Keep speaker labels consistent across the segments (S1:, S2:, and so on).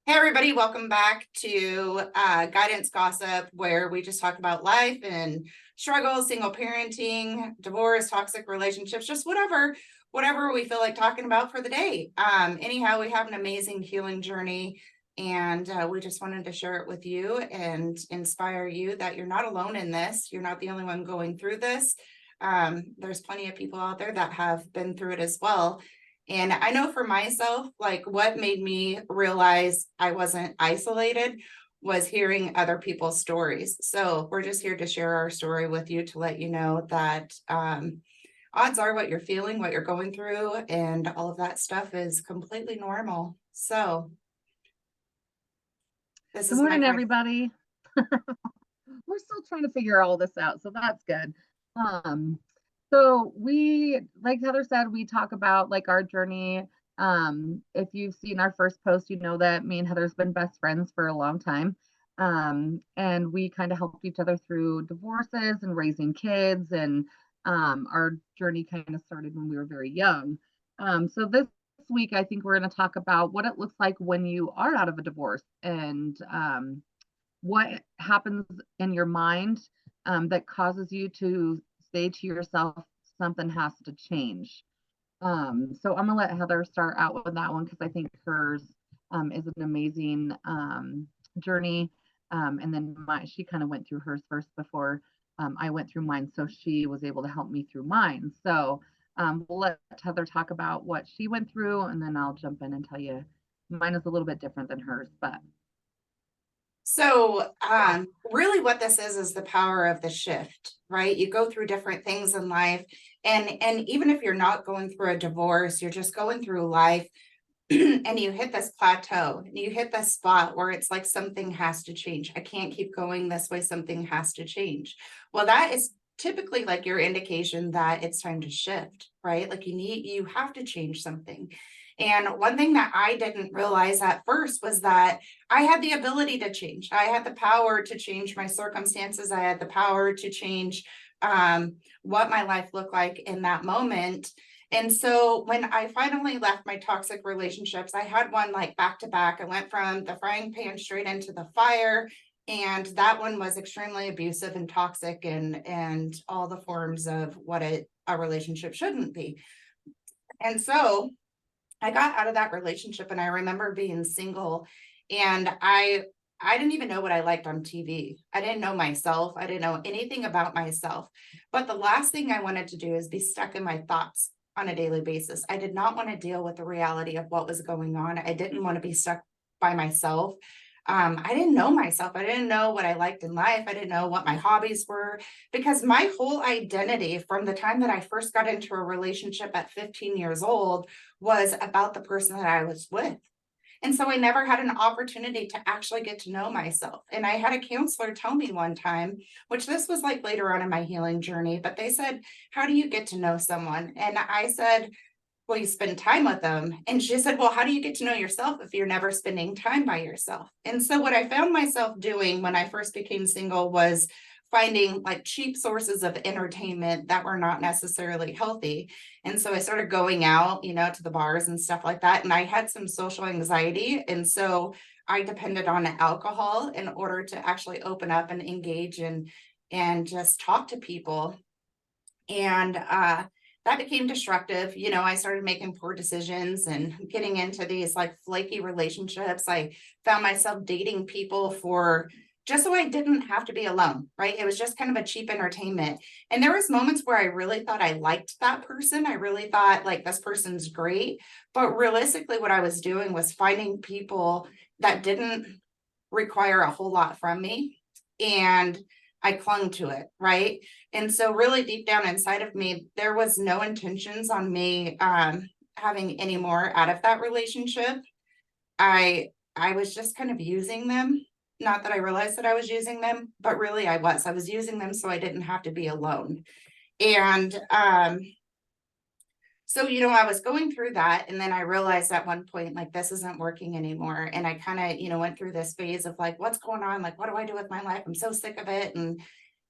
S1: Hey everybody, welcome back to Guidance Gossip, where we just talk about life and struggles, single parenting, divorce, toxic relationships, just whatever we feel like talking about for the day. Anyhow, we have an amazing healing journey, and we just wanted to share it with you and inspire you that you're not alone in this. You're not the only one going through this. There's plenty of people out there that have been through it as well. And I know for myself, like what made me realize I wasn't isolated was hearing other people's stories. So we're just here to share our story with you to let you know that odds are what you're feeling, what you're going through, and all of that stuff is completely normal. So this
S2: Good
S1: is my
S2: morning,
S1: friend.
S2: everybody. We're still trying to figure all this out, so that's good. Um, so we, like Heather said, we talk about like our journey. If you've seen our first post, you know that me and Heather's been best friends for a long time. And we kind of helped each other through divorces and raising kids, and our journey kind of started when we were very young. So this week, I think we're going to talk about what it looks like when you are out of a divorce and what happens in your mind that causes you to say to yourself, something has to change. So I'm gonna let Heather start out with that one because I think hers is an amazing journey. And then she kind of went through hers first before I went through mine, so she was able to help me through mine. So we'll let Heather talk about what she went through, and then I'll jump in and tell you mine is a little bit different than hers, but
S1: So really what this is the power of the shift, right? You go through different things in life, and even if you're not going through a divorce, you're just going through life. And you hit this plateau, you hit this spot where it's like something has to change. I can't keep going this way. Something has to change. Well, that is typically like your indication that it's time to shift, right? Like you have to change something. And one thing that I didn't realize at first was that I had the ability to change. I had the power to change my circumstances. I had the power to change what my life looked like in that moment. And so when I finally left my toxic relationships, I had one like back to back. I went from the frying pan straight into the fire. And that one was extremely abusive and toxic and all the forms of what a relationship shouldn't be. And so I got out of that relationship and I remember being single and I didn't even know what I liked on TV. I didn't know myself. I didn't know anything about myself. But the last thing I wanted to do is be stuck in my thoughts on a daily basis. I did not want to deal with the reality of what was going on. I didn't want to be stuck by myself. I didn't know myself. I didn't know what I liked in life. I didn't know what my hobbies were because my whole identity from the time that I first got into a relationship at 15 years old was about the person that I was with. And so I never had an opportunity to actually get to know myself. And I had a counselor tell me one time, which this was like later on in my healing journey, but they said, how do you get to know someone? And I said, well, you spend time with them. And she said, well, how do you get to know yourself if you're never spending time by yourself? And so what I found myself doing when I first became single was finding like cheap sources of entertainment that were not necessarily healthy. And so I started going out, to the bars and stuff like that. And I had some social anxiety. And so I depended on alcohol in order to actually open up and engage and just talk to people. And that became destructive. I started making poor decisions and getting into these like flaky relationships. I found myself dating people for just so I didn't have to be alone, right? It was just kind of a cheap entertainment. And there was moments where I really thought I liked that person. I really thought like this person's great. But realistically, what I was doing was finding people that didn't require a whole lot from me. And I clung to it, right? And so really deep down inside of me, there was no intentions on me having any more out of that relationship. I was just kind of using them. Not that I realized that I was using them, but really I was. I was using them so I didn't have to be alone. And so, I was going through that. And then I realized at one point, like, this isn't working anymore. And I kind of, went through this phase of like, what's going on? Like, what do I do with my life? I'm so sick of it. And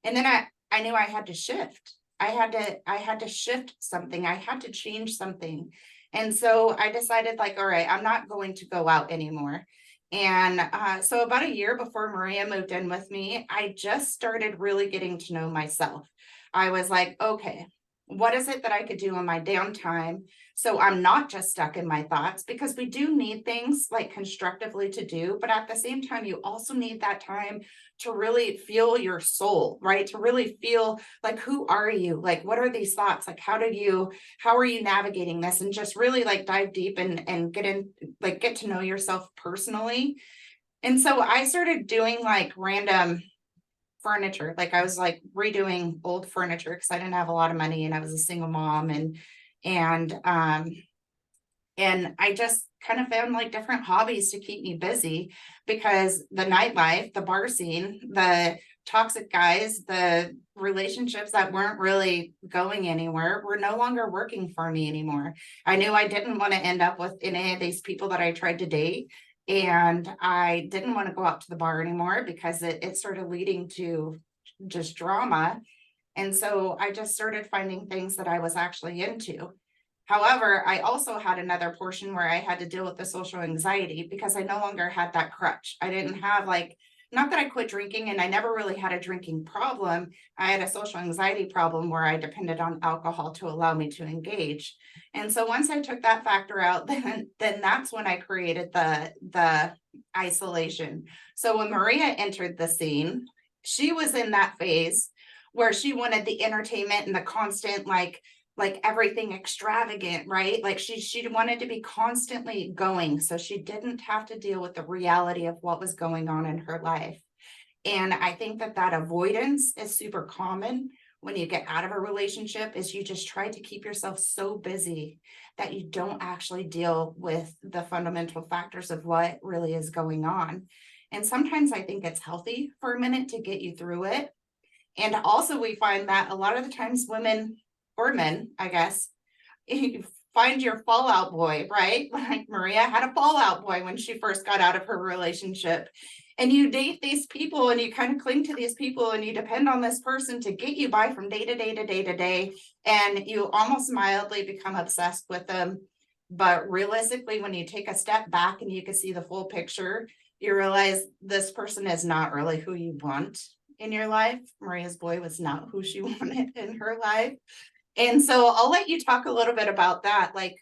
S1: then I knew I had to shift. I had to shift something. I had to change something. And so I decided like, all right, I'm not going to go out anymore. And so about a year before Maria moved in with me, I just started really getting to know myself. I was like, okay, what is it that I could do in my downtime so I'm not just stuck in my thoughts? Because we do need things like constructively to do, but at the same time, you also need that time to really feel your soul, right? To really feel like, who are you? Like, what are these thoughts? Like, how are you navigating this? And just really like dive deep and get in, like, get to know yourself personally. And so I started doing like random furniture. Like I was like redoing old furniture because I didn't have a lot of money and I was a single mom, and and I just kind of found like different hobbies to keep me busy because the nightlife, the bar scene, the toxic guys, the relationships that weren't really going anywhere were no longer working for me anymore. I knew I didn't want to end up with any of these people that I tried to date. And I didn't want to go out to the bar anymore because it started leading to just drama. And so I just started finding things that I was actually into. However, I also had another portion where I had to deal with the social anxiety because I no longer had that crutch. I didn't have like, not that I quit drinking and I never really had a drinking problem. I had a social anxiety problem where I depended on alcohol to allow me to engage. And so once I took that factor out, then that's when I created the isolation. So when Maria entered the scene, she was in that phase where she wanted the entertainment and the constant like everything extravagant, right? Like she wanted to be constantly going so she didn't have to deal with the reality of what was going on in her life. And I think that that avoidance is super common when you get out of a relationship, is you just try to keep yourself so busy that you don't actually deal with the fundamental factors of what really is going on. And sometimes I think it's healthy for a minute to get you through it. And also we find that a lot of the times women or men, I guess, you find your fallout boy, right? Like Maria had a fallout boy when she first got out of her relationship. And you date these people and you kind of cling to these people and you depend on this person to get you by from day to day to day to day. And you almost mildly become obsessed with them. But realistically, when you take a step back and you can see the full picture, you realize this person is not really who you want in your life. Maria's boy was not who she wanted in her life. And so I'll let you talk a little bit about that. Like,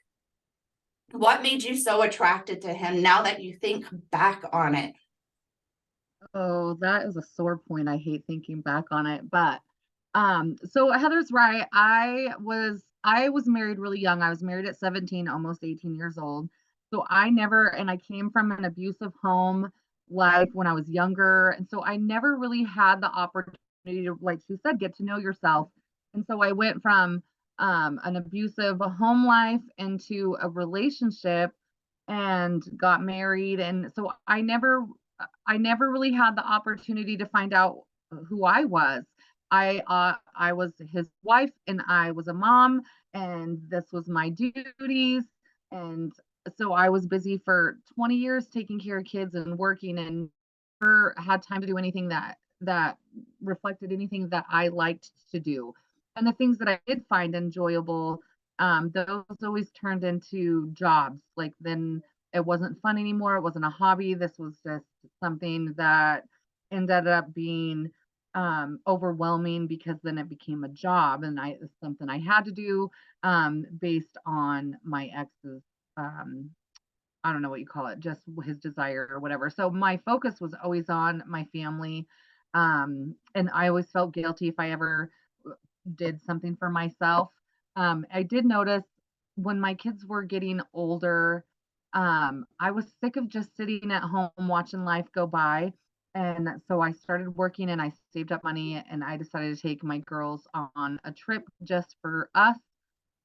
S1: what made you so attracted to him now that you think back on it?
S2: Oh, that is a sore point. I hate thinking back on it, but so Heather's right. I was married really young. I was married at 17, almost 18 years old. So I never, and I came from an abusive home life when I was younger, and so I never really had the opportunity to, like she said, get to know yourself. And so I went from an abusive home life into a relationship and got married, and so I never really had the opportunity to find out who I was. I was his wife and I was a mom, and this was my duties. And so I was busy for 20 years taking care of kids and working, and never had time to do anything that reflected anything that I liked to do. And the things that I did find enjoyable, those always turned into jobs. Like then it wasn't fun anymore. It wasn't a hobby. This was just something that ended up being overwhelming, because then it became a job and it's something I had to do, based on my ex's, um, I don't know what you call it, just his desire or whatever. So my focus was always on my family. And I always felt guilty if I ever did something for myself. I did notice when my kids were getting older, I was sick of just sitting at home watching life go by. And so I started working and I saved up money and I decided to take my girls on a trip just for us.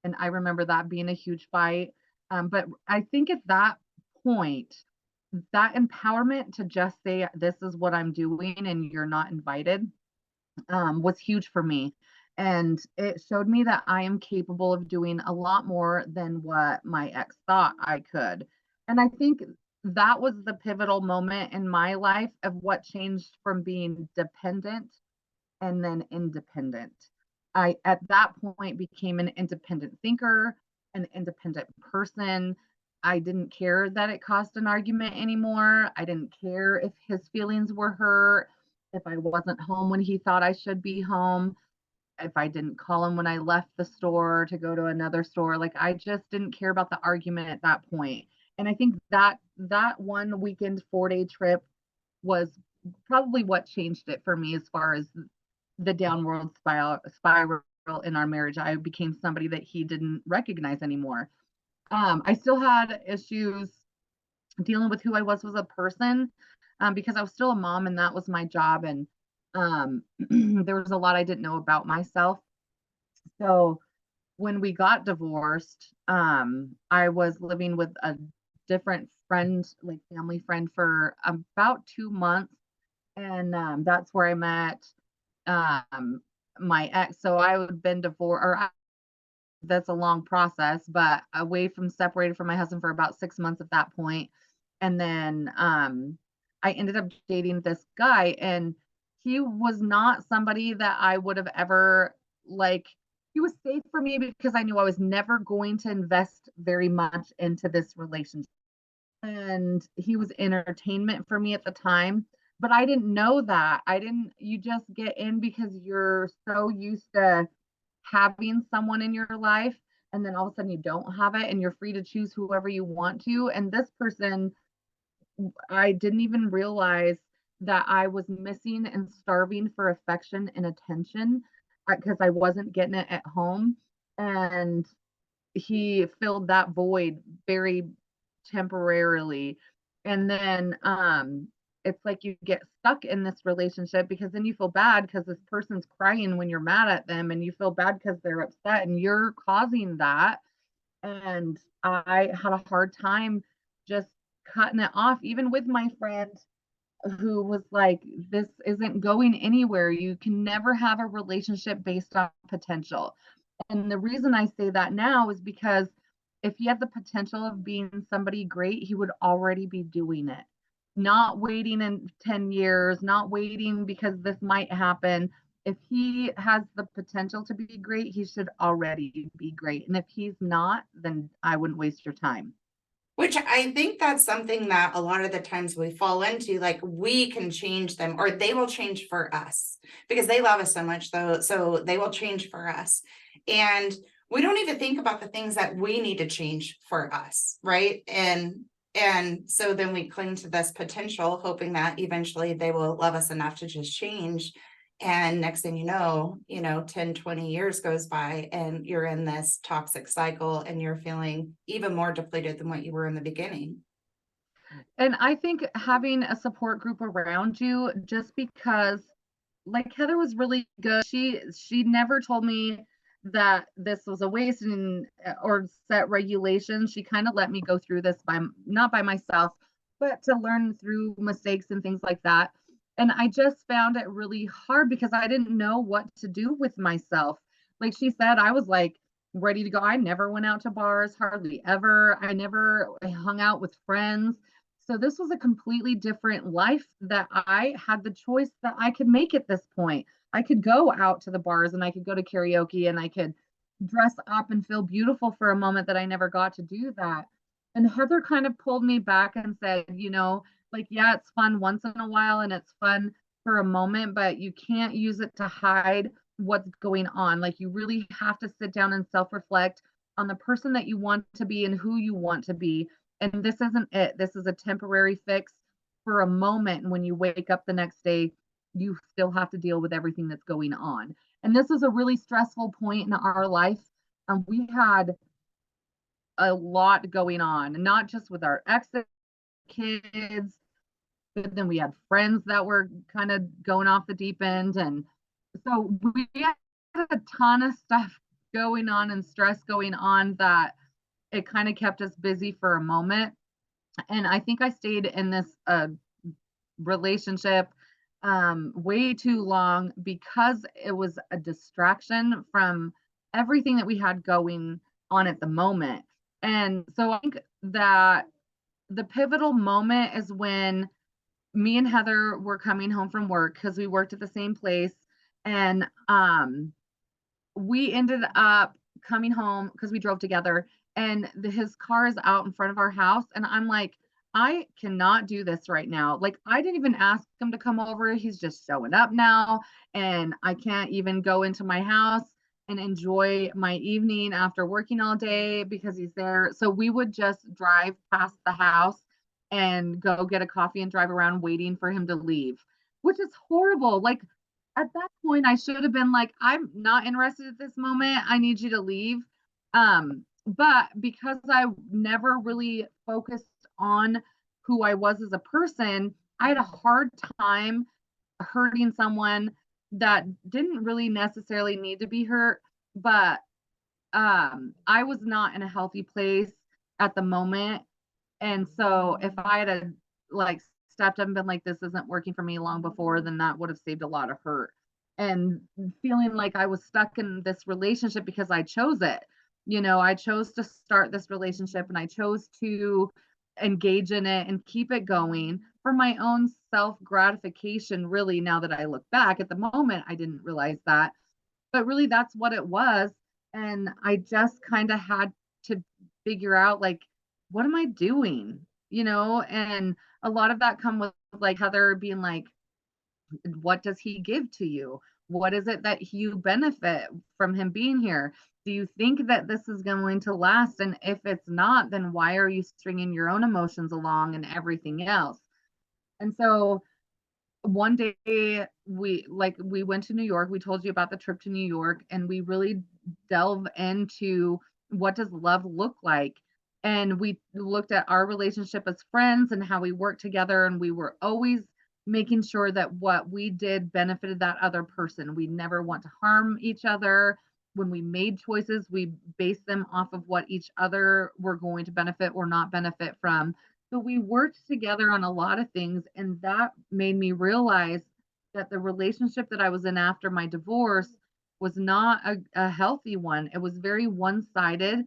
S2: And I remember that being a huge fight. But I think at that point, that empowerment to just say, this is what I'm doing and you're not invited, was huge for me. And it showed me that I am capable of doing a lot more than what my ex thought I could. And I think that was the pivotal moment in my life of what changed from being dependent and then independent. I, at that point, became an independent thinker, an independent person. I didn't care that it caused an argument anymore. I didn't care if his feelings were hurt, if I wasn't home when he thought I should be home, if I didn't call him when I left the store to go to another store. Like, I just didn't care about the argument at that point. And I think that that one weekend 4-day trip was probably what changed it for me as far as the downward spiral in our marriage. I became somebody that he didn't recognize anymore. I still had issues dealing with who I was as a person, because I was still a mom and that was my job. And there was a lot I didn't know about myself. So when we got divorced, I was living with a different friend, like family friend, for about 2 months. And that's where I met my ex. So I had been divorced, or that's a long process, but away from separated from my husband for about 6 months at that point. And then I ended up dating this guy, and he was not somebody that I would have ever, like, he was safe for me because I knew I was never going to invest very much into this relationship. And he was entertainment for me at the time. But I didn't know that. I didn't, you just get in because you're so used to having someone in your life, and then all of a sudden you don't have it and you're free to choose whoever you want to. And this person, I didn't even realize that I was missing and starving for affection and attention because I wasn't getting it at home. And he filled that void very temporarily. And then it's like you get stuck in this relationship because then you feel bad because this person's crying when you're mad at them, and you feel bad because they're upset and you're causing that. And I had a hard time just cutting it off, even with my friend who was like, this isn't going anywhere. You can never have a relationship based on potential. And the reason I say that now is because if he had the potential of being somebody great, he would already be doing it. Not waiting in 10 years, not waiting because this might happen. If he has the potential to be great, he should already be great. And if he's not, then I wouldn't waste your time.
S1: Which I think that's something that a lot of the times we fall into, like we can change them or they will change for us because they love us so much though. So they will change for us. And we don't even think about the things that we need to change for us, right? And so then we cling to this potential, hoping that eventually they will love us enough to just change. And next thing you know, 10, 20 years goes by and you're in this toxic cycle and you're feeling even more depleted than what you were in the beginning.
S2: And I think having a support group around you, just because, like, Heather was really good. She never told me that this was a waste and or set regulations. She kind of let me go through this by not by myself, but to learn through mistakes and things like that. And I just found it really hard because I didn't know what to do with myself. Like she said, I was like ready to go. I never went out to bars, hardly ever. I never hung out with friends. So this was a completely different life that I had the choice that I could make at this point. I could go out to the bars and I could go to karaoke and I could dress up and feel beautiful for a moment that I never got to do that. And Heather kind of pulled me back and said, like, yeah, it's fun once in a while and it's fun for a moment, but you can't use it to hide what's going on. Like, you really have to sit down and self-reflect on the person that you want to be and who you want to be. And this isn't it. This is a temporary fix for a moment. And when you wake up the next day, you still have to deal with everything that's going on. And this was a really stressful point in our life. We had a lot going on, not just with our ex kids, but then we had friends that were kind of going off the deep end. And so we had a ton of stuff going on and stress going on that it kind of kept us busy for a moment. And I think I stayed in this relationship way too long because it was a distraction from everything that we had going on at the moment. And so I think that the pivotal moment is when me and Heather were coming home from work because we worked at the same place. And we ended up coming home because we drove together. and his car is out in front of our house, and I'm like, I cannot do this right now. Like, I didn't even ask him to come over. He's just showing up now, and I can't even go into my house and enjoy my evening after working all day because he's there. So we would just drive past the house and go get a coffee and drive around waiting for him to leave, which is horrible. Like, at that point, I should have been like, I'm not interested at this moment. I need you to leave. But because I never really focused on who I was as a person, I had a hard time hurting someone that didn't really necessarily need to be hurt, but I was not in a healthy place at the moment. And so if I had like stepped up and been like, this isn't working for me long before, then that would have saved a lot of hurt. And feeling like I was stuck in this relationship because I chose it. You know, I chose to start this relationship and I chose to engage in it and keep it going for my own self gratification. Really, now that I look back, at the moment, I didn't realize that. But really, that's what it was. And I just kind of had to figure out, like, what am I doing? You know, and a lot of that come with like Heather being like, what does he give to you? What is it that you benefit from him being here? Do you think that this is going to last? And if it's not, then why are you stringing your own emotions along and everything else? And so one day we went to New York. We told you about the trip to New York, and we really delve into what does love look like. And we looked at our relationship as friends and how we worked together, and we were always making sure that what we did benefited that other person. We never want to harm each other. When we made choices, we based them off of what each other were going to benefit or not benefit from. So we worked together on a lot of things, and that made me realize that the relationship that I was in after my divorce was not a healthy one. It was very one-sided,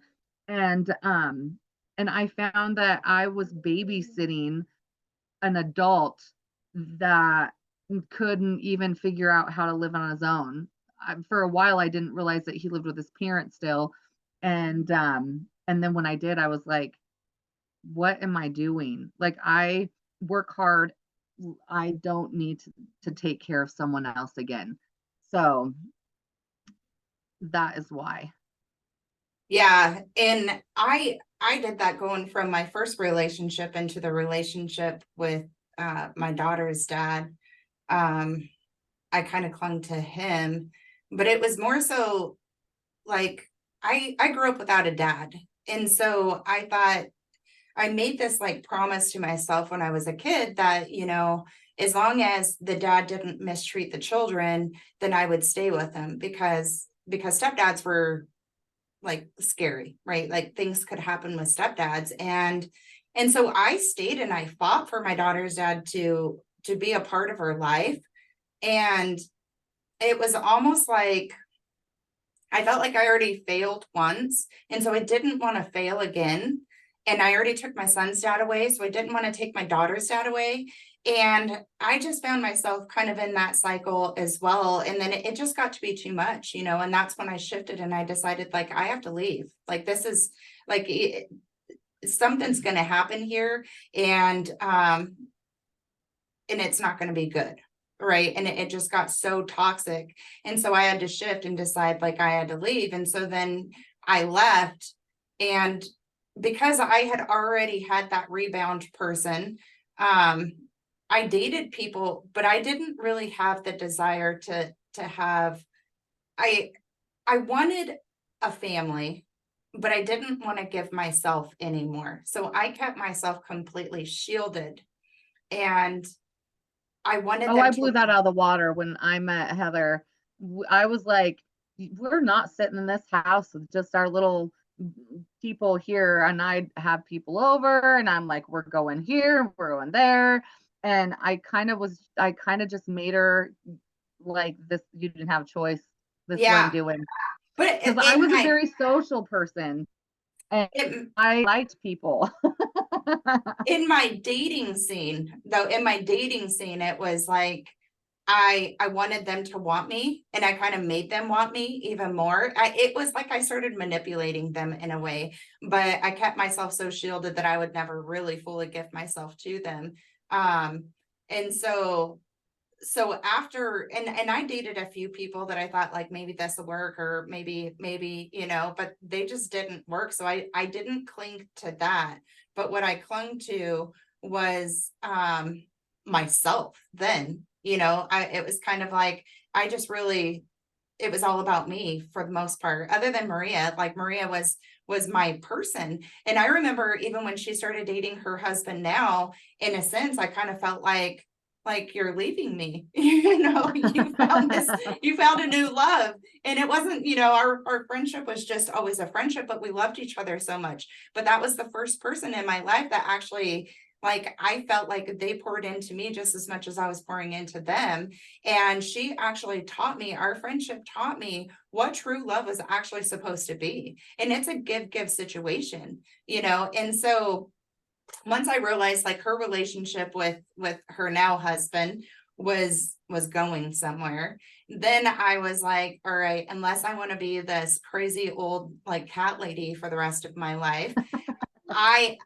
S2: and I found that I was babysitting an adult that couldn't even figure out how to live on his own. For a while, I didn't realize that he lived with his parents still, and then when I did, I was like, what am I doing? Like, I work hard. I don't need to take care of someone else again. So that is why.
S1: Yeah, and I did that going from my first relationship into the relationship with my daughter's dad. I kind of clung to him, but it was more so like I grew up without a dad. And so I thought I made this like promise to myself when I was a kid that, you know, as long as the dad didn't mistreat the children, then I would stay with him because stepdads were like scary, right? Like things could happen with stepdads. And so I stayed and I fought for my daughter's dad to be a part of her life. And it was almost like I felt like I already failed once. And so I didn't want to fail again. And I already took my son's dad away. So I didn't want to take my daughter's dad away. And I just found myself kind of in that cycle as well. And then it just got to be too much, you know, and that's when I shifted and I decided, like, I have to leave. Like, this is like, something's going to happen here. And it's not going to be good. Right. And it just got so toxic. And so I had to shift and decide, like, I had to leave. And so then I left. And because I had already had that rebound person, I dated people, but I didn't really have the desire to have, I wanted a family, but I didn't want to give myself anymore. So I kept myself completely shielded. And I wanted
S2: Oh, I
S1: them
S2: blew
S1: to.
S2: that out of the water when I met Heather. I was like, we're not sitting in this house with just our little people here. And I'd have people over, and I'm like, we're going here, we're going there. And I kind of just made her like, this, you didn't have a choice. This is what I'm
S1: Yeah,
S2: doing.
S1: but
S2: Because I was a very social person and
S1: in
S2: I liked people.
S1: in my dating scene, though, in my dating scene, it was like I wanted them to want me, and I kind of made them want me even more. It was like I started manipulating them in a way, but I kept myself so shielded that I would never really fully give myself to them. Um, and so after, and I dated a few people that I thought like maybe this will work, or maybe, but they just didn't work. So I didn't cling to that. But what I clung to was myself then. It was kind of like I just really, it was all about me for the most part, other than Maria. Like Maria was my person. And I remember even when she started dating her husband now, in a sense, I kind of felt like you're leaving me. You found a new love. And it wasn't, our friendship was just always a friendship, but we loved each other so much. But that was the first person in my life that actually, like, I felt like they poured into me just as much as I was pouring into them. And she actually taught me, our friendship taught me what true love was actually supposed to be. And it's a give situation, and so once I realized like her relationship with her now husband was going somewhere, then I was like, all right, unless I want to be this crazy old like cat lady for the rest of my life, I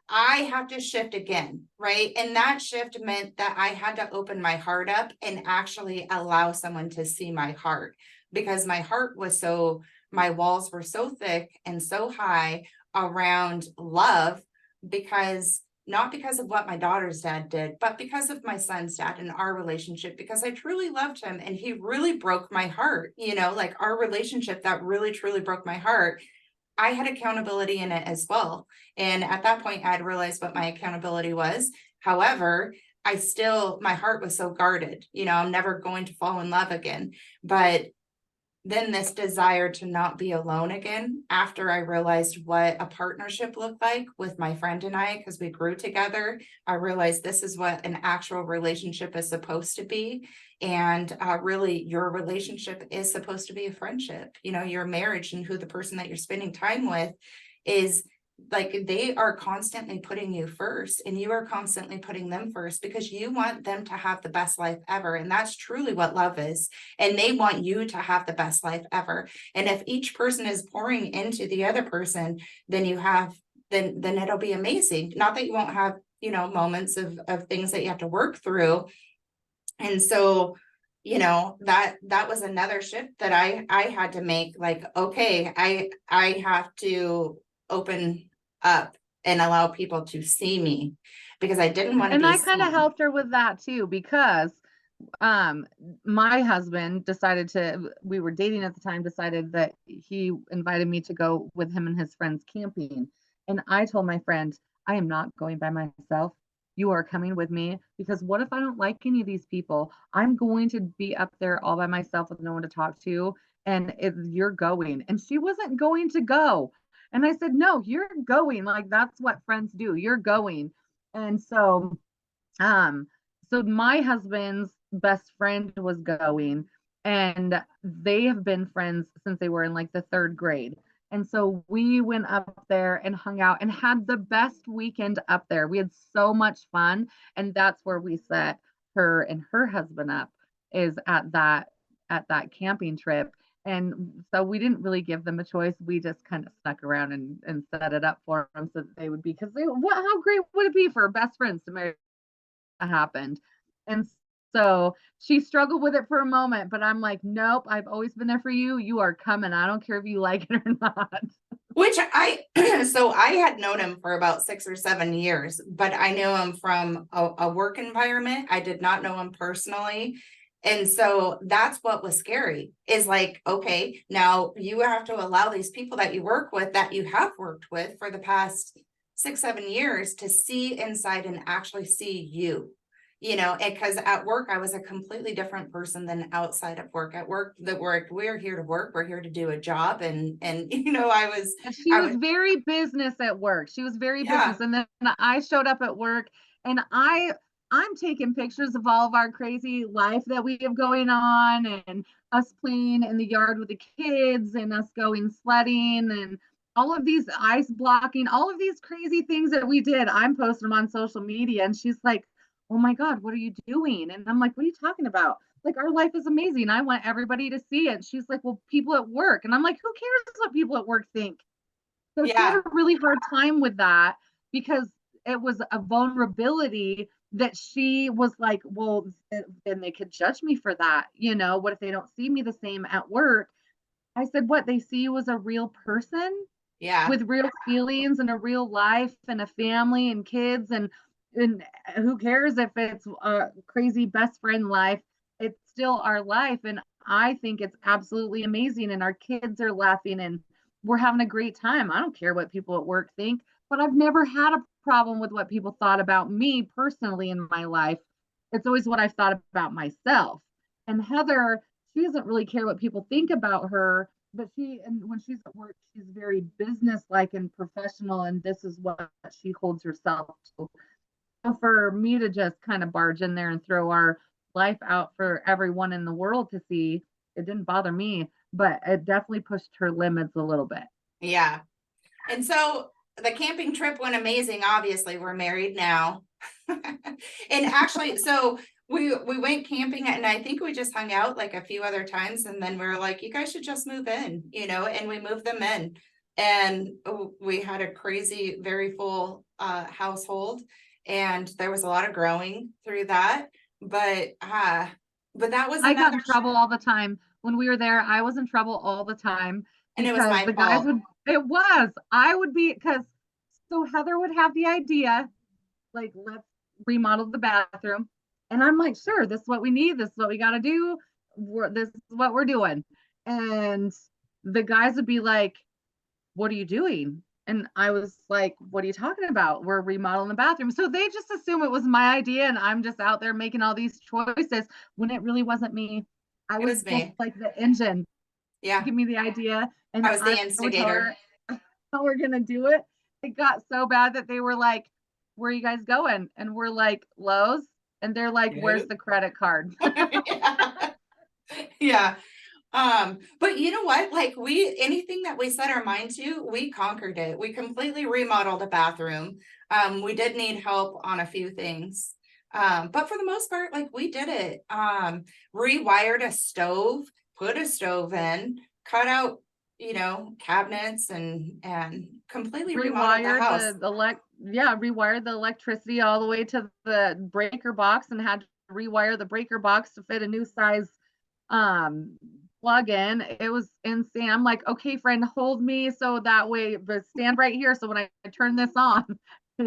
S1: have to shift again, right? And that shift meant that I had to open my heart up and actually allow someone to see my heart, because my heart was so, my walls were so thick and so high around love, because not because of what my daughter's dad did, but because of my son's dad and our relationship, because I truly loved him and he really broke my heart, like our relationship that really truly broke my heart. I had accountability in it as well. And at that point, I had realized what my accountability was. However, my heart was so guarded, I'm never going to fall in love again. But then this desire to not be alone again, after I realized what a partnership looked like with my friend and I, because we grew together, I realized this is what an actual relationship is supposed to be. And really, your relationship is supposed to be a friendship. Your marriage and who the person that you're spending time with is, like, they are constantly putting you first, and you are constantly putting them first, because you want them to have the best life ever. And that's truly what love is. And they want you to have the best life ever. And if each person is pouring into the other person, then then it'll be amazing. Not that you won't have, moments of things that you have to work through. And so, that was another shift that I had to make. Like, okay, I have to open up and allow people to see me, because I didn't want to
S2: And
S1: be
S2: I kind of
S1: seen.
S2: helped her with that too, because my husband we were dating at the time, decided that he invited me to go with him and his friends camping. And I told my friend, I am not going by myself. You are coming with me, because what if I don't like any of these people? I'm going to be up there all by myself with no one to talk to. And if you're going, and she wasn't going to go. And I said, no, you're going. Like, that's what friends do. You're going. And um, so my husband's best friend was going, and they have been friends since they were in like the third grade. And so we went up there and hung out and had the best weekend up there. We had so much fun. And that's where we set her and her husband up, is at that camping trip. And so we didn't really give them a choice. We just kind of stuck around and set it up for them so that they would be, because how great would it be for best friends to marry happened. And so she struggled with it for a moment, but I'm like, nope, I've always been there for you. You are coming. I don't care if you like it or not.
S1: Which so I had known him for about 6 or 7 years, but I knew him from a work environment. I did not know him personally. And so that's what was scary, is like, okay, now you have to allow these people that you work with, that you have worked with for the past 6, 7 years, to see inside and actually see you. Because at work, I was a completely different person than outside of work. At work, we're here to work, we're here to do a job. And,
S2: And she
S1: I
S2: was
S1: was,
S2: very business at work. She was very
S1: yeah,
S2: business. And then I showed up at work, and I'm taking pictures of all of our crazy life that we have going on, and us playing in the yard with the kids, and us going sledding, and all of these ice blocking, all of these crazy things that we did. I'm posting them on social media, and she's like, oh my God, what are you doing? And I'm like, what are you talking about? like, our life is amazing. I want everybody to see it. She's like, well, people at work. And I'm like, who cares what people at work think? So she had
S1: Yeah.
S2: a really hard time with that because it was a vulnerability that she was like, well, then they could judge me for that. You know, what if they don't see me the same at work? I said, what? They see you as a real person
S1: Yeah.
S2: with real feelings and a real life and a family and kids and who cares if it's a crazy best friend life? It's still our life, and I think it's absolutely amazing, and our kids are laughing and we're having a great time. I don't care what people at work think, but I've never had a problem with what people thought about me personally in my life. It's always what I've thought about myself. And Heather, she doesn't really care what people think about her, but and when she's at work, she's very business-like and professional, and this is what she holds herself to. So for me to just kind of barge in there and throw our life out for everyone in the world to see, it didn't bother me, but it definitely pushed her limits a little bit.
S1: Yeah. And so the camping trip went amazing. Obviously, we're married now. And actually, so we went camping and I think we just hung out like a few other times and then we were like, you guys should just move in, and we moved them in. And we had a crazy, very full household and there was a lot of growing through that. But that was
S2: I got
S1: another
S2: in trouble all the time. When we were there, I was in trouble all the time
S1: and it was
S2: because
S1: my
S2: the guys
S1: fault.
S2: would, it was, I would be, because so Heather would have the idea, like, let's remodel the bathroom. And I'm like, sure, this is what we need. This is what we got to do. This is what we're doing. And the guys would be like, what are you doing? And I was like, what are you talking about? We're remodeling the bathroom. So they just assume it was my idea and I'm just out there making all these choices when it really wasn't me. I
S1: It
S2: was
S1: was
S2: just
S1: me.
S2: like the engine.
S1: Yeah.
S2: Give me the idea and
S1: I was the
S2: I would tell
S1: instigator.
S2: her how we're going to do it. It got so bad that they were like, where are you guys going? And we're like, Lowe's. And they're like, where's the credit card?
S1: Yeah. Yeah. But you know what? Like anything that we set our mind to, we conquered it. We completely remodeled a bathroom. We did need help on a few things. But for the most part, like we did it. Rewired a stove, put a stove in, cut out, cabinets and completely remodeled the
S2: Rewired
S1: house.
S2: rewired the electricity all the way to the breaker box and had to rewire the breaker box to fit a new size um plug in. It was insane. I'm like, okay, friend, hold me so that way, but stand right here so when I turn this on,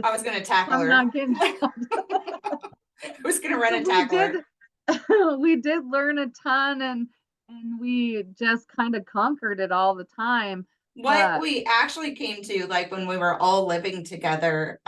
S1: I was gonna tackle
S2: I'm
S1: her.
S2: not getting jumped.
S1: I was gonna run
S2: So
S1: and
S2: we
S1: tackle
S2: did
S1: her.
S2: we did learn a ton and we just kind of conquered it all the time.
S1: What
S2: But
S1: we actually came to, like when we were all living together,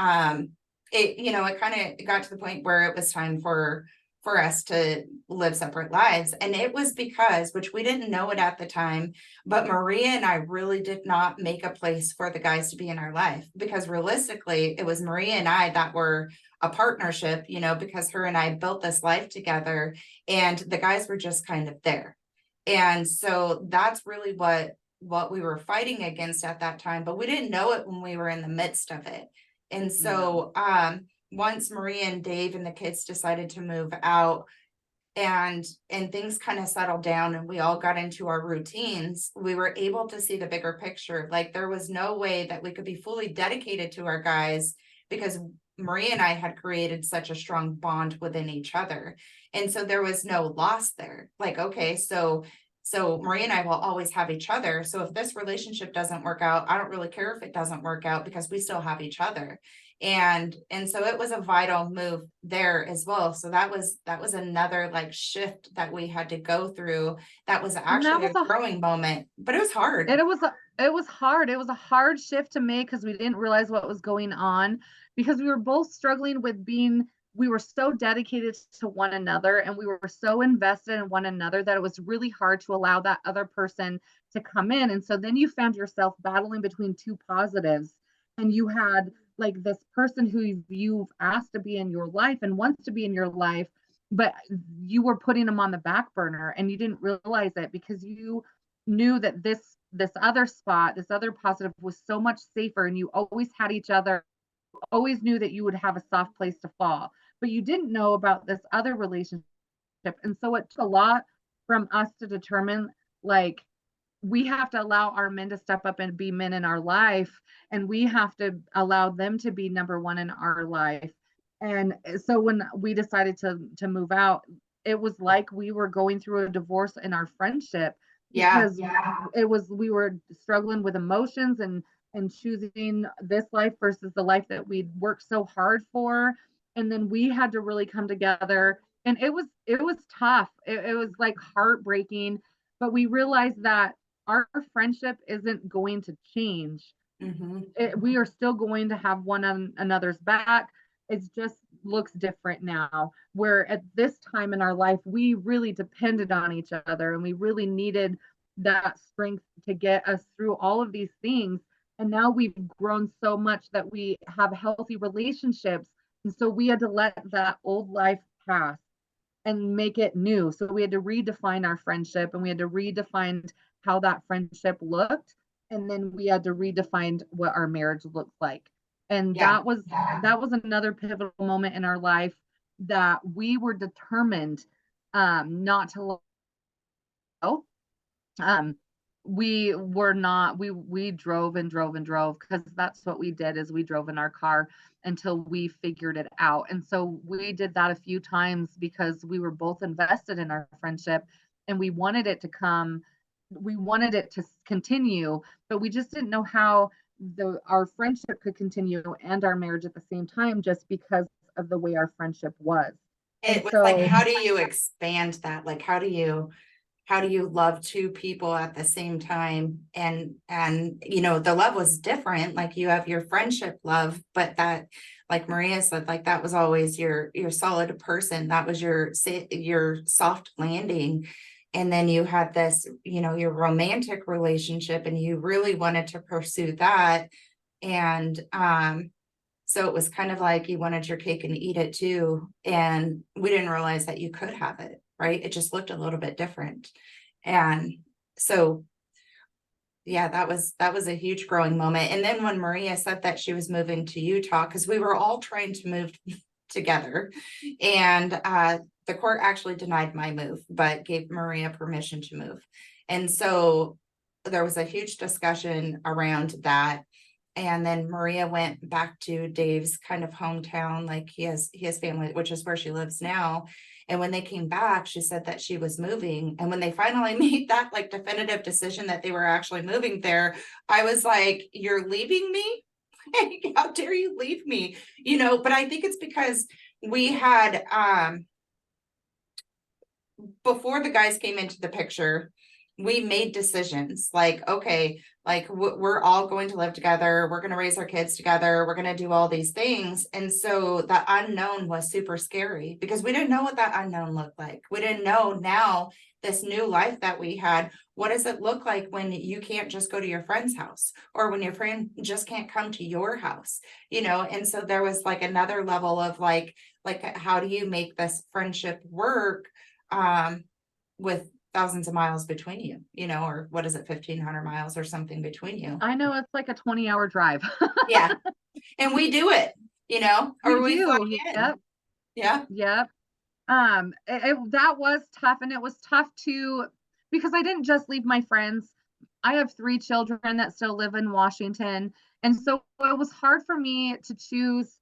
S1: it kind of got to the point where it was time for us to live separate lives. And it was because, which we didn't know it at the time, but Maria and I really did not make a place for the guys to be in our life because realistically, it was Maria and I that were a partnership, because her and I built this life together and the guys were just kind of there. And so that's really what we were fighting against at that time, but we didn't know it when we were in the midst of it. And
S2: no.
S1: so once Maria and Dave and the kids decided to move out and things kind of settled down and we all got into our routines, we were able to see the bigger picture. Like there was no way that we could be fully dedicated to our guys because Maria and I had created such a strong bond within each other. And so there was no loss there. Like, okay, so Maria and I will always have each other. So if this relationship doesn't work out, I don't really care if it doesn't work out because we still have each other. And so it was a vital move there as well. So that was another like shift that we had to go through. That was
S2: And that
S1: actually
S2: was
S1: a growing moment, but it was hard.
S2: it was hard. It was a hard shift to make because we didn't realize what was going on because we were both struggling with we were so dedicated to one another and we were so invested in one another that it was really hard to allow that other person to come in. And so then you found yourself battling between two positives and you had like this person who you've asked to be in your life and wants to be in your life, but you were putting them on the back burner and you didn't realize it because you knew that this other spot, this other positive was so much safer and you always had each other, always knew that you would have a soft place to fall. But you didn't know about this other relationship And so it took a lot from us to determine, like, we have to allow our men to step up and be men in our life, and we have to allow them to be number one in our life. And so when we decided to move out, it was like we were going through a divorce in our friendship,
S1: Yeah.
S2: because we were struggling with emotions and choosing this life versus the life that we'd worked so hard for. And then we had to really come together, and it was tough. It was like heartbreaking, but we realized that our friendship isn't going to change.
S1: Hmm.
S2: We are still going to have one another's back. It just looks different now. Where at this time in our life, we really depended on each other, and we really needed that strength to get us through all of these things. And now we've grown so much that we have healthy relationships. And so we had to let that old life pass and make it new. So we had to redefine our friendship, and we had to redefine how that friendship looked. And then we had to redefine what our marriage looked like. And
S1: Yeah.
S2: that was another pivotal moment in our life that we were determined not to let go. um we were not we drove and drove and drove, because that's what we did, is we drove in our car until we figured it out. And so we did that a few times because we were both invested in our friendship, and we wanted it to continue, but we just didn't know how our friendship could continue and our marriage at the same time, just because of the way our friendship was. And
S1: It was like,
S2: so
S1: how do you expand that? Like, how do you love two people at the same time? And the love was different. Like, you have your friendship love, but that, like Maria said, like, that was always your solid person. That was your soft landing. And then you had this, your romantic relationship, and you really wanted to pursue that. And so it was kind of like you wanted your cake and eat it too. And we didn't realize that you could have it, right? It just looked a little bit different. And so, yeah, that was a huge growing moment. And then when Maria said that she was moving to Utah, because we were all trying to move together, and the court actually denied my move, but gave Maria permission to move. And so there was a huge discussion around that. And then Maria went back to Dave's kind of hometown, like he has family, which is where she lives now. And when they came back, she said that she was moving. And when they finally made that like definitive decision that they were actually moving there, I was like, "You're leaving me? How dare you leave me?" But I think it's because we had before the guys came into the picture, we made decisions like, okay, like we're all going to live together. We're going to raise our kids together. We're going to do all these things. And so the unknown was super scary because we didn't know what that unknown looked like. We didn't know now this new life that we had. What does it look like when you can't just go to your friend's house, or when your friend just can't come to your house, And so there was like another level of like, how do you make this friendship work with thousands of miles between you, or what is it, 1,500 miles or something between you.
S2: I know it's like a 20-hour drive.
S1: Yeah. And we do it, or
S2: We
S1: we fly
S2: do.
S1: in.
S2: Yep.
S1: Yeah.
S2: Yep. That was tough, and it was tough too, because I didn't just leave my friends. I have 3 children that still live in Washington, and so it was hard for me to choose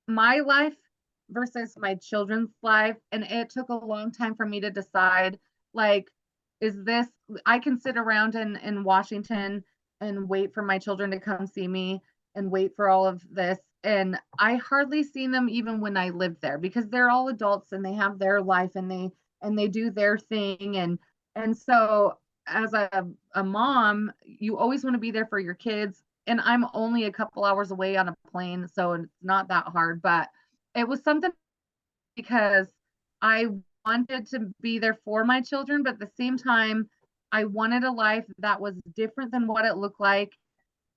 S2: my life versus my children's life. And it took a long time for me to decide, like, is this, I can sit around in Washington and wait for my children to come see me and wait for all of this. And I hardly seen them even when I lived there, because they're all adults and they have their life, and they do their thing. And so as a mom, you always want to be there for your kids. And I'm only a couple hours away on a plane, so it's not that hard. But it was something, because I wanted to be there for my children, but at the same time, I wanted a life that was different than what it looked like,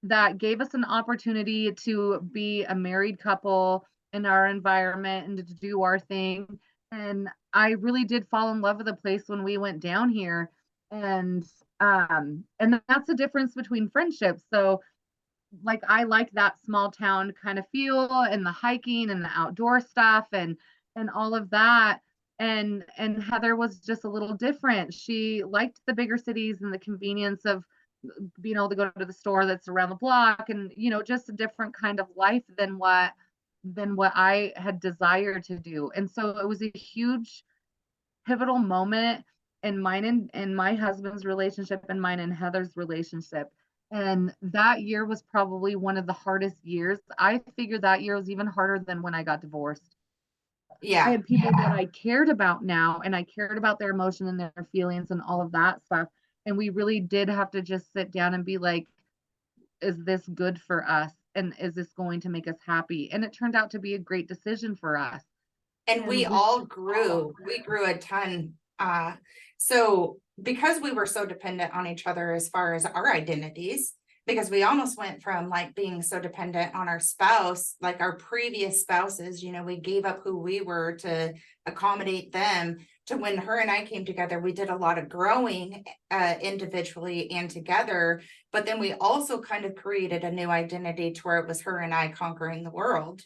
S2: that gave us an opportunity to be a married couple in our environment and to do our thing. And I really did fall in love with the place when we went down here. And that's the difference between friendships. So, like, I like that small town kind of feel, and the hiking and the outdoor stuff and all of that. And Heather was just a little different. She liked the bigger cities and the convenience of being able to go to the store that's around the block, and just a different kind of life than what I had desired to do. And so it was a huge pivotal moment in mine and my husband's relationship, and mine and Heather's relationship. And that year was probably one of the hardest years. I figured that year was even harder than when I got divorced. I
S1: Yeah.
S2: had people that I cared about now, and I cared about their emotion and their feelings and all of that stuff. And we really did have to just sit down and be like, is this good for us? And is this going to make us happy? And it turned out to be a great decision for us.
S1: And we
S2: And we
S1: all we grew a ton. So because we were so dependent on each other as far as our identities, because we almost went from like being so dependent on our spouse, like our previous spouses, we gave up who we were to accommodate them, to when her and I came together, we did a lot of growing individually and together. But then we also kind of created a new identity to where it was her and I conquering the world,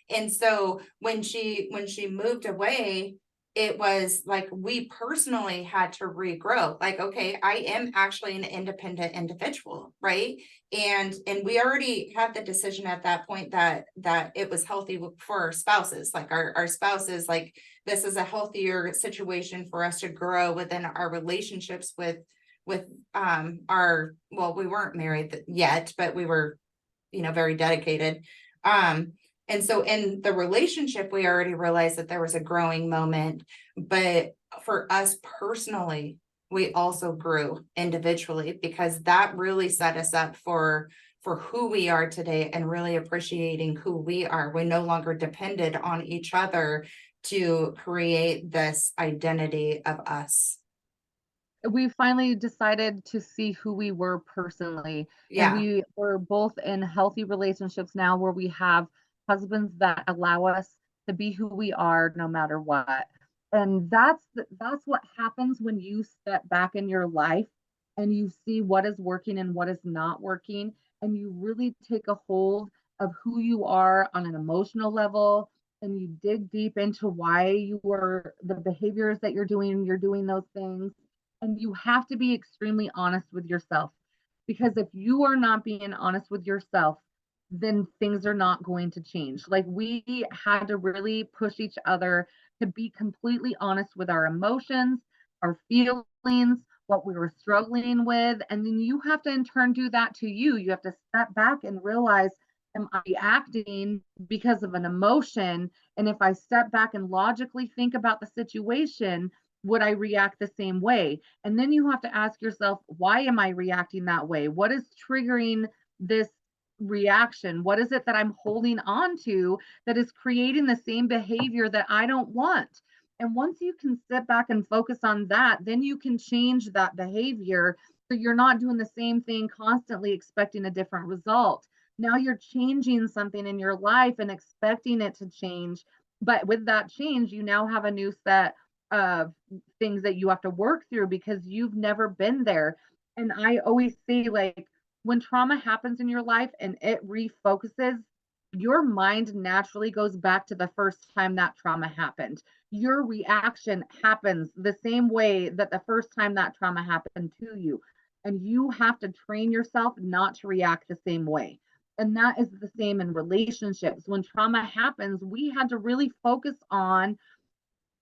S1: And so when she moved away, it was like we personally had to regrow. Like, okay, I am actually an independent individual, right? And we already had the decision at that point that it was healthy for our spouses, like our spouses, like this is a healthier situation for us to grow within our relationships with our, well, we weren't married yet, but we were, very dedicated. And so in the relationship, we already realized that there was a growing moment, but for us personally, we also grew individually, because that really set us up for who we are today, and really appreciating who we are. We no longer depended on each other to create this identity of us.
S2: we finally decided to see who we were personally. And
S1: Yeah.
S2: we were both in healthy relationships now where we have husbands that allow us to be who we are no matter what. And that's what happens when you step back in your life and you see what is working and what is not working, and you really take a hold of who you are on an emotional level, and you dig deep into why you were the behaviors that you're doing those things. And you have to be extremely honest with yourself, because if you are not being honest with yourself, then things are not going to change. Like, we had to really push each other to be completely honest with our emotions, our feelings, what we were struggling with. And then you have to in turn do that to you. You have to step back and realize, am I acting because of an emotion? And if I step back and logically think about the situation, would I react the same way? And then you have to ask yourself, why am I reacting that way? What is triggering this reaction? What is it that I'm holding on to that is creating the same behavior that I don't want? And once you can sit back and focus on that, then you can change that behavior, so you're not doing the same thing constantly expecting a different result. Now you're changing something in your life and expecting it to change. But with that change, you now have a new set of things that you have to work through because you've never been there. And I always say, like, when trauma happens in your life and it refocuses, your mind naturally goes back to the first time that trauma happened. Your reaction happens the same way that the first time that trauma happened to you. And you have to train yourself not to react the same way. And that is the same in relationships. When trauma happens, we had to really focus on,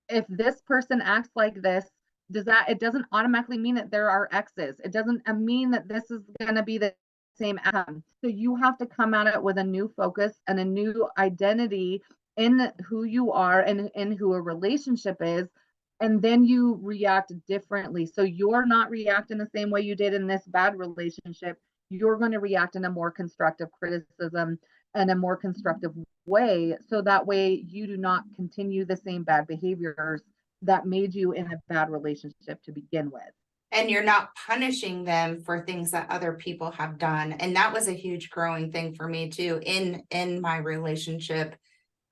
S2: if this person acts like this, it doesn't automatically mean that there are exes. It doesn't mean that this is going to be the same outcome. So you have to come at it with a new focus and a new identity in who you are and in who a relationship is. And then you react differently. So you're not reacting the same way you did in this bad relationship. You're going to react in a more constructive criticism and a more constructive way, so that way you do not continue the same bad behaviors that made you in a bad relationship to begin with.
S1: And you're not punishing them for things that other people have done. And that was a huge growing thing for me too, in my relationship.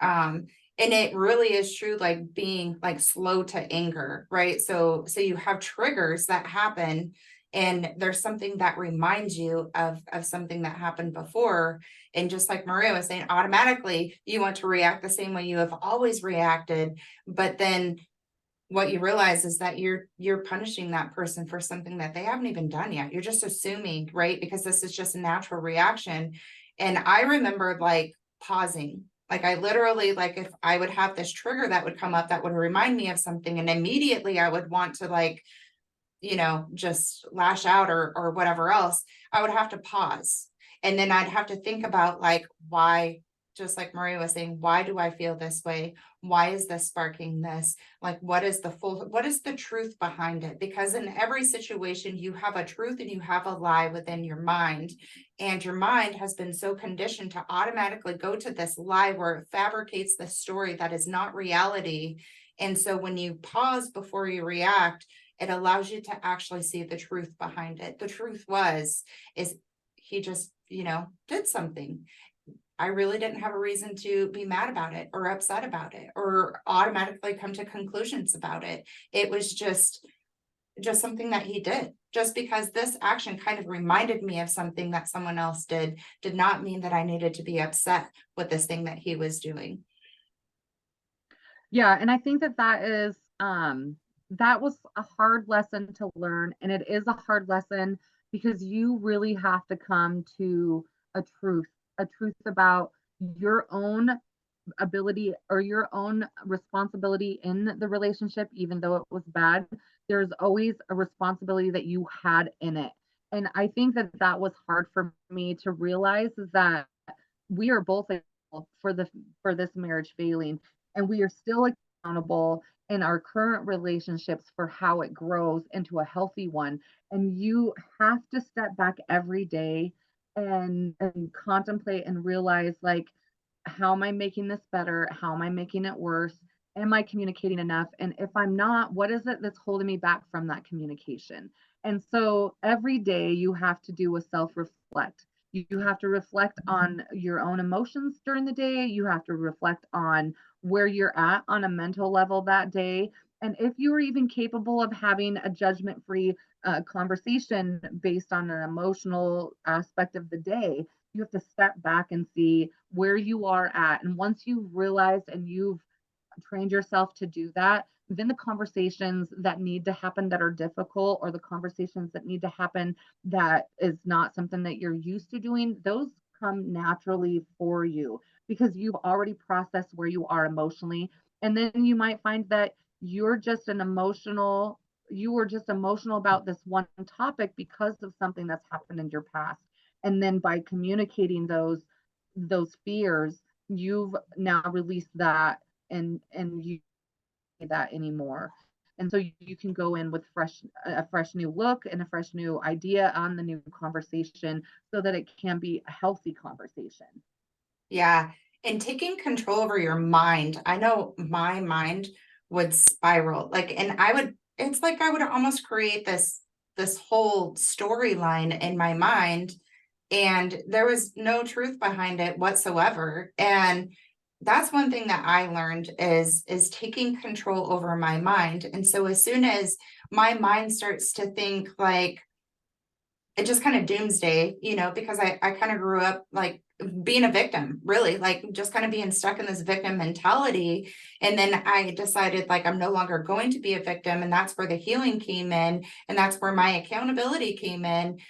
S1: And it really is true, like being like slow to anger, right? So you have triggers that happen, and there's something that reminds you of something that happened before. And just like Maria was saying, automatically you want to react the same way you have always reacted. But then what you realize is that you're punishing that person for something that they haven't even done yet. You're just assuming, right? Because this is just a natural reaction. And I remember like pausing. Like I literally, like if I would have this trigger that would come up that would remind me of something, and immediately I would want to like, just lash out or whatever else, I would have to pause. And then I'd have to think about like why, just like Maria was saying, why do I feel this way? Why is this sparking this? Like what is the truth behind it? Because in every situation you have a truth and you have a lie within your mind. And your mind has been so conditioned to automatically go to this lie where it fabricates the story that is not reality. And so when you pause before you react, it allows you to actually see the truth behind it. The truth is he just, did something. I really didn't have a reason to be mad about it or upset about it or automatically come to conclusions about it. It was just something that he did. Just because this action kind of reminded me of something that someone else did not mean that I needed to be upset with this thing that he was doing.
S2: Yeah, and I think that that was a hard lesson to learn, and it is a hard lesson because you really have to come to a truth about your own ability or your own responsibility in the relationship, even though it was bad. There's always a responsibility that you had in it. And I think that that was hard for me to realize, is that we are both accountable for this marriage failing, and we are still accountable in our current relationships for how it grows into a healthy one. And you have to step back every day and contemplate and realize, like, how am I making this better? How am I making it worse? Am I communicating enough? And if I'm not, what is it that's holding me back from that communication? And so every day you have to do a self reflect. You have to reflect on your own emotions during the day. You have to reflect on where you're at on a mental level that day. And if you are even capable of having a judgment free conversation based on an emotional aspect of the day, you have to step back and see where you are at. And once you've realized and you've trained yourself to do that, then the conversations that need to happen that are difficult, or the conversations that need to happen that is not something that you're used to doing, those come naturally for you because you've already processed where you are emotionally. And then you might find that you're just an emotional you were just emotional about this one topic because of something that's happened in your past. And then by communicating those fears, you've now released that, and you need that anymore. And so you can go in with a fresh new look and a fresh new idea on the new conversation so that it can be a healthy conversation.
S1: Yeah. And taking control over your mind. I know my mind would spiral. Like, and it's like I would almost create this whole storyline in my mind, and there was no truth behind it whatsoever. And that's one thing that I learned is taking control over my mind. And so as soon as my mind starts to think like, it just kind of doomsday, because I kind of grew up like being a victim, really, like just kind of being stuck in this victim mentality. And then I decided like I'm no longer going to be a victim. And that's where the healing came in. And that's where my accountability came in.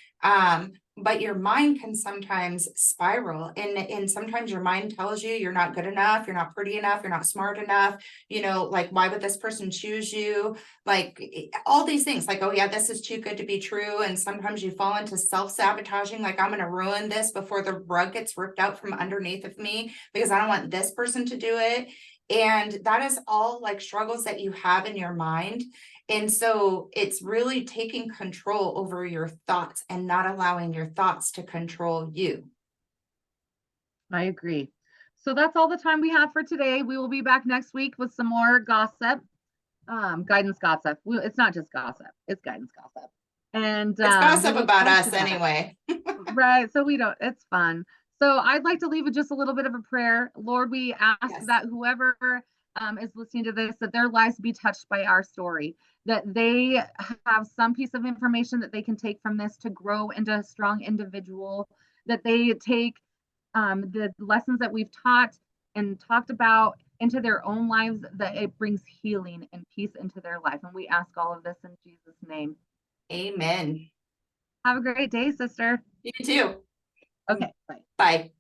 S1: But your mind can sometimes spiral, and sometimes your mind tells you you're not good enough, you're not pretty enough, you're not smart enough, like why would this person choose you? Like all these things, like, oh yeah, this is too good to be true. And sometimes you fall into self-sabotaging, like I'm going to ruin this before the rug gets ripped out from underneath of me because I don't want this person to do it. And that is all like struggles that you have in your mind. And so it's really taking control over your thoughts and not allowing your thoughts to control you.
S2: I agree. So that's all the time we have for today. We will be back next week with some more gossip, guidance gossip. It's not just gossip, it's guidance gossip. And
S1: It's
S2: we
S1: gossip
S2: look
S1: about
S2: forward
S1: us
S2: to that.
S1: anyway.
S2: Right. So it's fun. So I'd like to leave with just a little bit of a prayer. Lord, we ask
S1: Yes.
S2: that whoever is listening to this, that their lives be touched by our story, that they have some piece of information that they can take from this to grow into a strong individual, that they take the lessons that we've taught and talked about into their own lives, that it brings healing and peace into their life. And we ask all of this in Jesus' name.
S1: Amen.
S2: Have a great day, sister.
S1: You too.
S2: Okay, bye.
S1: Bye.